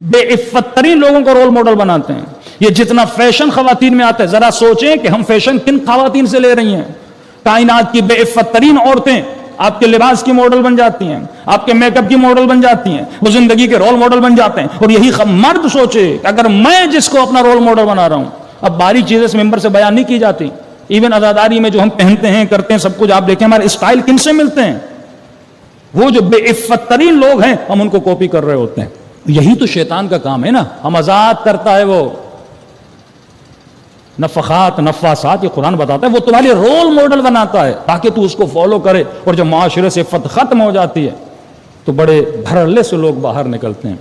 بے عفت ترین لوگوں کو رول ماڈل بناتے ہیں. یہ جتنا فیشن خواتین میں آتا ہے، ذرا سوچیں کہ ہم فیشن کن خواتین سے لے رہی ہیں. کائنات کی بے عفت ترین عورتیں آپ کے لباس کی ماڈل بن جاتی ہیں، آپ کے میک اپ کی ماڈل بن جاتی ہیں، وہ زندگی کے رول ماڈل بن جاتے ہیں. اور یہی مرد سوچے کہ اگر میں جس کو اپنا رول ماڈل بنا رہا ہوں، اب باری چیزیں اس ممبر سے بیان نہیں کی جاتی. ایون عزاداری میں جو ہم پہنتے ہیں کرتے ہیں سب کچھ آپ دیکھیں ہمارے اسٹائل کن سے ملتے ہیں. وہ جو بے عفت ترین لوگ ہیں ہم ان کو کاپی کر رہے ہوتے ہیں. یہی تو شیطان کا کام ہے نا، ہم آزاد کرتا ہے. وہ نفخات نفاسات یہ قرآن بتاتا ہے، وہ تمہارے رول ماڈل بناتا ہے تاکہ تو اس کو فالو کرے. اور جب معاشرے سے عفت ختم ہو جاتی ہے تو بڑے بھرلے سے لوگ باہر نکلتے ہیں.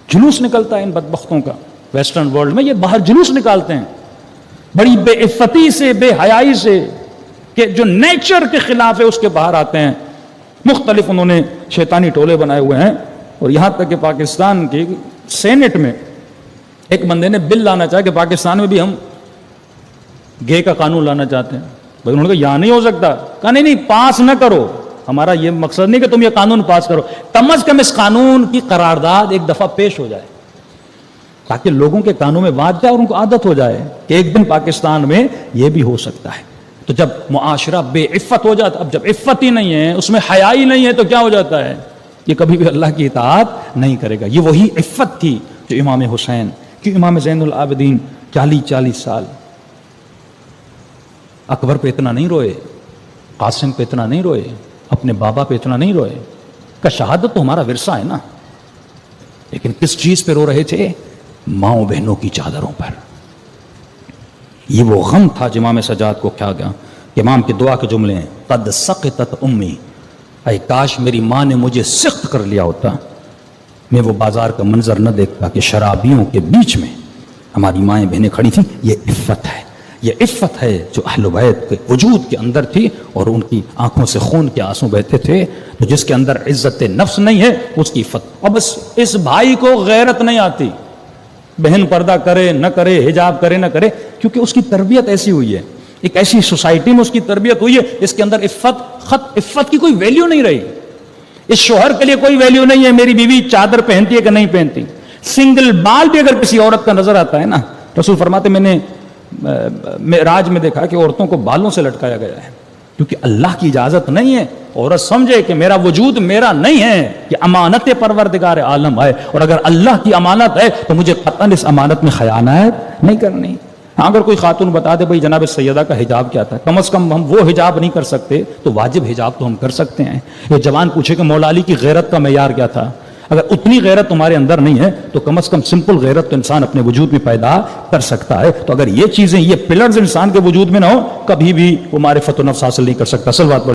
جلوس نکلتا ہے ان بدبختوں کا. ویسٹرن ورلڈ میں یہ باہر جلوس نکالتے ہیں بڑی بے عفتی سے، بے حیائی سے، کہ جو نیچر کے خلاف ہے اس کے باہر آتے ہیں. مختلف انہوں نے شیطانی ٹولے بنائے ہوئے ہیں. اور یہاں تک کہ پاکستان کی سینٹ میں ایک بندے نے بل لانا چاہا کہ پاکستان میں بھی ہم گے کا قانون لانا چاہتے ہیں. بھائی انہوں نے کہا یہاں نہیں ہو سکتا. کہا نہیں پاس نہ کرو، ہمارا یہ مقصد نہیں کہ تم یہ قانون پاس کرو، کم از کم اس قانون کی قرارداد ایک دفعہ پیش ہو جائے تاکہ لوگوں کے کانوں میں بات جائے اور ان کو عادت ہو جائے کہ ایک دن پاکستان میں یہ بھی ہو سکتا ہے. تو جب معاشرہ بے عفت ہو جاتا، اب جب عفت ہی نہیں ہے، اس میں حیا ہی نہیں ہے، تو کیا ہو جاتا ہے؟ یہ کبھی بھی اللہ کی اطاعت نہیں کرے گا. یہ وہی عفت تھی جو امام حسین کہ امام زین العابدین 40 سال اکبر پہ اتنا نہیں روئے، قاسم پہ اتنا نہیں روئے، اپنے بابا پہ اتنا نہیں روئے. کہ شہادت تو ہمارا ورثہ ہے نا، لیکن کس چیز پہ رو رہے تھے؟ ماؤں بہنوں کی چادروں پر. یہ وہ غم تھا جو امام سجاد کو کیا گیا کہ امام کی دعا کے جملے ہیں، قد سقطت امی، اے کاش میری ماں نے مجھے سخت کر لیا ہوتا، میں وہ بازار کا منظر نہ دیکھتا کہ شرابیوں کے بیچ میں ہماری مائیں بہنیں کھڑی تھیں. یہ عفت ہے، یہ عفت ہے جو اہل بیت کے وجود کے اندر تھی، اور ان کی آنکھوں سے خون کے آنسو بہتے تھے. تو جس کے اندر عزت نفس نہیں ہے اس کی عفت. اور بس اس بھائی کو غیرت نہیں آتی، بہن پردہ کرے نہ کرے، حجاب کرے نہ کرے، کیونکہ اس کی تربیت ایسی ہوئی ہے، ایک ایسی سوسائٹی میں اس کی تربیت ہوئی ہے، اس کے اندر عفت کی کوئی ویلیو نہیں رہی. اس شوہر کے لیے کوئی ویلیو نہیں ہے میری بیوی چادر پہنتی ہے کہ نہیں پہنتی. سنگل بال بھی اگر کسی عورت کا نظر آتا ہے نا، رسول فرماتے میں نے معراج میں دیکھا کہ عورتوں کو بالوں سے لٹکایا گیا ہے، کیونکہ اللہ کی اجازت نہیں ہے. عورت سمجھے کہ میرا وجود میرا نہیں ہے، کہ امانت پروردگار عالم ہے، اور اگر اللہ کی امانت ہے تو مجھے قطعاً اس امانت میں خیانت نہیں کرنی. اگر کوئی خاتون بتا دے بھائی جناب سیدہ کا حجاب کیا تھا، کم از کم ہم وہ حجاب نہیں کر سکتے تو واجب حجاب تو ہم کر سکتے ہیں. یہ جوان پوچھے کہ مولا علی کی غیرت کا معیار کیا تھا، اگر اتنی غیرت تمہارے اندر نہیں ہے تو کم از کم سمپل غیرت تو انسان اپنے وجود میں پیدا کر سکتا ہے. تو اگر یہ چیزیں، یہ پلرز انسان کے وجود میں نہ ہو، کبھی بھی وہ معرفت و نفس حاصل نہیں کر سکتا. اصل بات